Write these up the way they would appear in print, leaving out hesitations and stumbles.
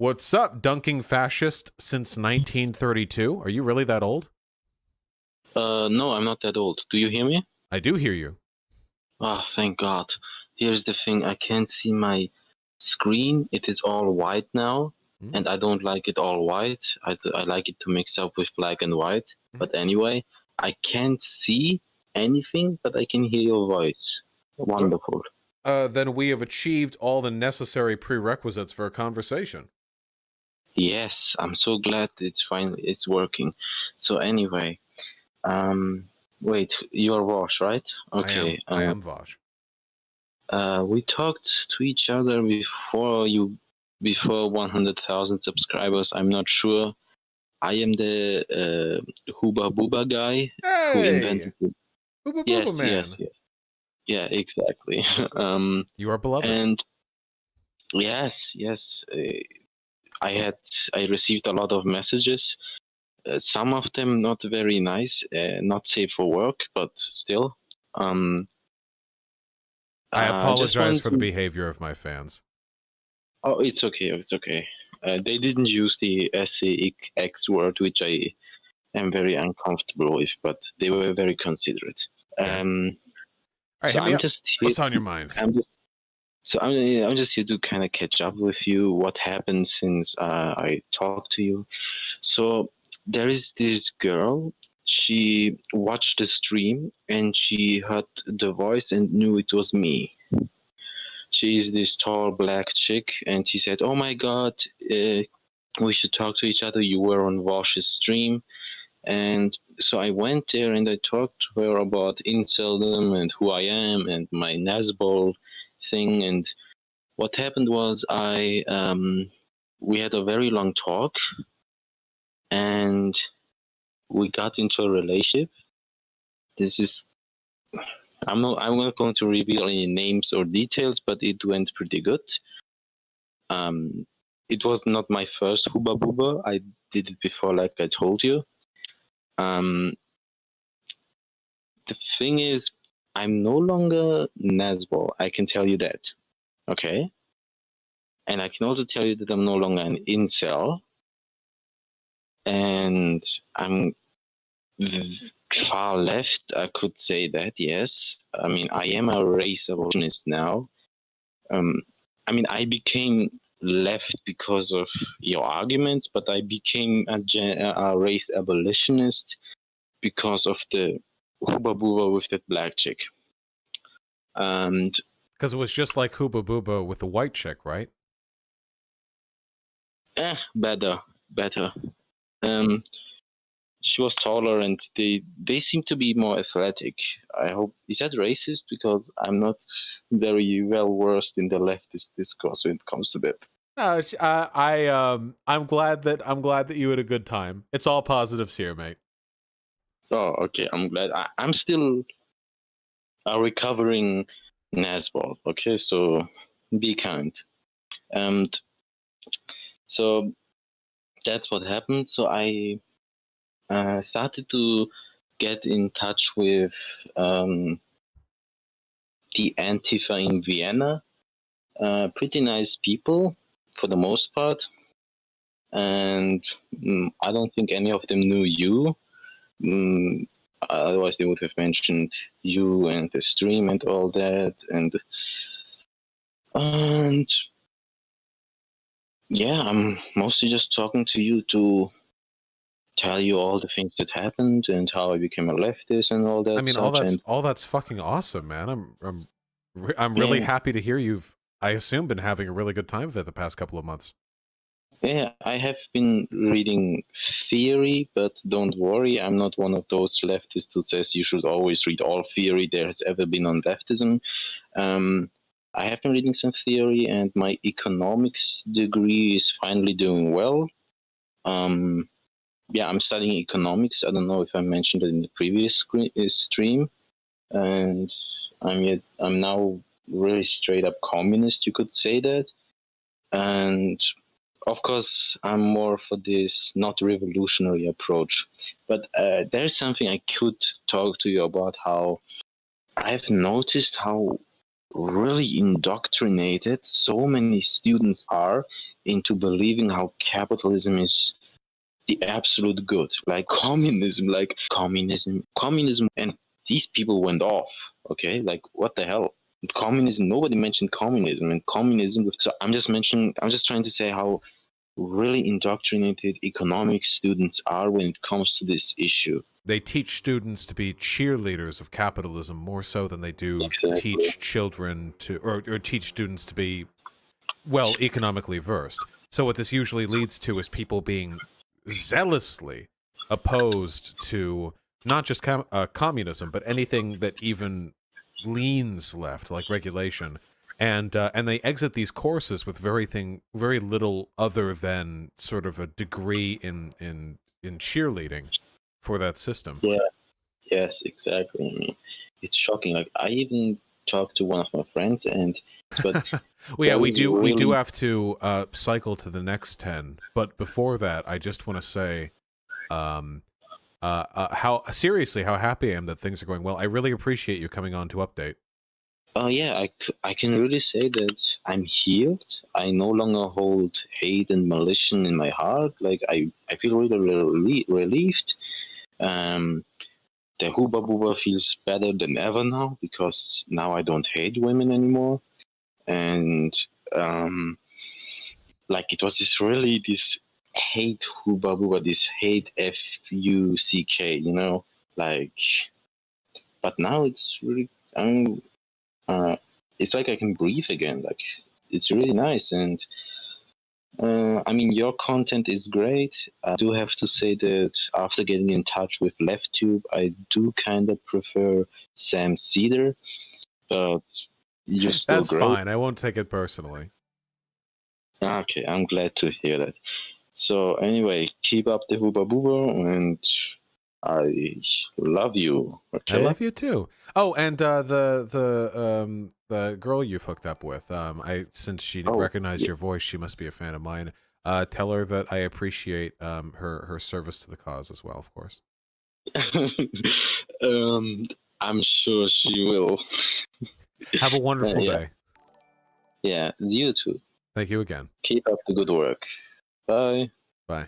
What's up, dunking fascist since 1932? Are you really that old? No, I'm not that old. Do you hear me? I do hear you. Oh, thank God. Here's the thing. I can't see my screen. It is all white now, and I don't like it all white. I like it to mix up with black and white. But anyway, I can't see anything, but I can hear your voice. Wonderful. Then we have achieved all the necessary prerequisites for a conversation. Yes, I'm so glad it's working. So anyway, wait, you're Vaush, right? Okay. I am Vaush. We talked to each other before 100,000 subscribers. I'm not sure. I am the HOOBA BOOBA guy who invented it. Booba Yes, Booba Man. yes. Yeah, exactly. You are beloved. And yes, I received a lot of messages. Some of them not very nice, not safe for work, but still. I apologize for the behavior of my fans. Oh, it's okay. It's okay. They didn't use the SAX word, which I am very uncomfortable with, but they were very considerate. All right, so I'm just here. What's on your mind? I'm just here to kind of catch up with you. What happened since I talked to you? So there is this girl. She watched the stream and she heard the voice and knew it was me. She's this tall black chick, and she said, "Oh my God, we should talk to each other. You were on Vaush's stream." And so I went there and I talked to her about Inceldom and who I am and my Nazbol thing. And what happened was we had a very long talk, and we got into a relationship. I'm not going to reveal any names or details, but it went pretty good. It was not my first HOOBA BOOBA. I did it before, like I told you. The thing is, I'm no longer Nazbol. I can tell you that. Okay? And I can also tell you that I'm no longer an incel. And I'm far left, I could say that, yes. I mean, I am a race abolitionist now. I mean, I became left because of your arguments, but I became a race abolitionist because of the HOOBA BOOBA with that black chick. And because it was just like HOOBA BOOBA with the white chick, right? Better. She was taller, and they seem to be more athletic. I hope, is that racist? Because I'm not very well versed in the leftist discourse when it comes to that. I'm glad that you had a good time. It's all positives here, mate. Oh, okay. I'm glad. I'm still a recovering Nazbol. Okay, so be kind. And so that's what happened. So I started to get in touch with the Antifa in Vienna. Pretty nice people for the most part. And I don't think any of them knew you. Otherwise, they would have mentioned you and the stream and all that. And yeah, I'm mostly just talking to you to tell you all the things that happened and how I became a leftist and all that. I mean, all that's fucking awesome, man. I'm really happy to hear you've, I assume, been having a really good time with it the past couple of months. Yeah, I have been reading theory, but don't worry, I'm not one of those leftists who says you should always read all theory there has ever been on leftism. I have been reading some theory, and my economics degree is finally doing well. Yeah, I'm studying economics. I don't know if I mentioned it in the previous stream. And I'm now really straight up communist, you could say that. And of course, I'm more for this not revolutionary approach. But there's something I could talk to you about, how I've noticed how really indoctrinated so many students are into believing how capitalism is the absolute good, like communism, and these people went off. Okay, like what the hell? Communism. Nobody mentioned communism, and communism. So I'm just trying to say how really indoctrinated economics students are when it comes to this issue. They teach students to be cheerleaders of capitalism more so than they do Exactly. teach children to, or teach students to be, well, economically versed. So what this usually leads to is people being zealously opposed to not just communism, but anything that even leans left, like regulation. And they exit these courses with very little other than sort of a degree in cheerleading for that system. Yeah. Yes, exactly. I mean, it's shocking. Like I even talked to one of my friends, and but well, yeah, we do really... have to cycle to the next 10, but before that, I just want to say how seriously how happy I am that things are going well. I really appreciate you coming on to update. Oh yeah, I can really say that I'm healed. I no longer hold hate and malice in my heart. Like I feel really relieved. The HOOBA BOOBA feels better than ever now because now I don't hate women anymore. And like it was this hate HOOBA BOOBA, this hate FUCK, you know, like. But now it's really it's like I can breathe again. Like it's really nice, and I mean your content is great. I do have to say that after getting in touch with LeftTube, I do kind of prefer Sam Cedar, but you're still That's great. fine. I won't take it personally. Okay, I'm glad to hear that. So anyway, keep up the HOOBA BOOBA, and I love you. Okay. I love you too. Oh, and the girl you've hooked up with, since she recognized your voice, she must be a fan of mine. Tell her that I appreciate her service to the cause as well, of course. I'm sure she will. Have a wonderful day. Yeah, you too. Thank you again. Keep up the good work. Bye. Bye.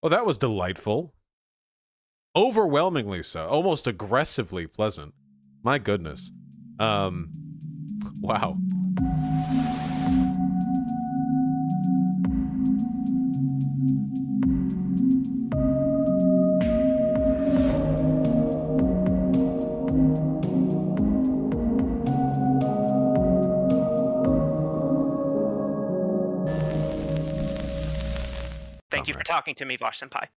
Oh, that was delightful. Overwhelmingly so. Almost aggressively pleasant. My goodness. Wow. Thank you for talking to me, Vaush Senpai.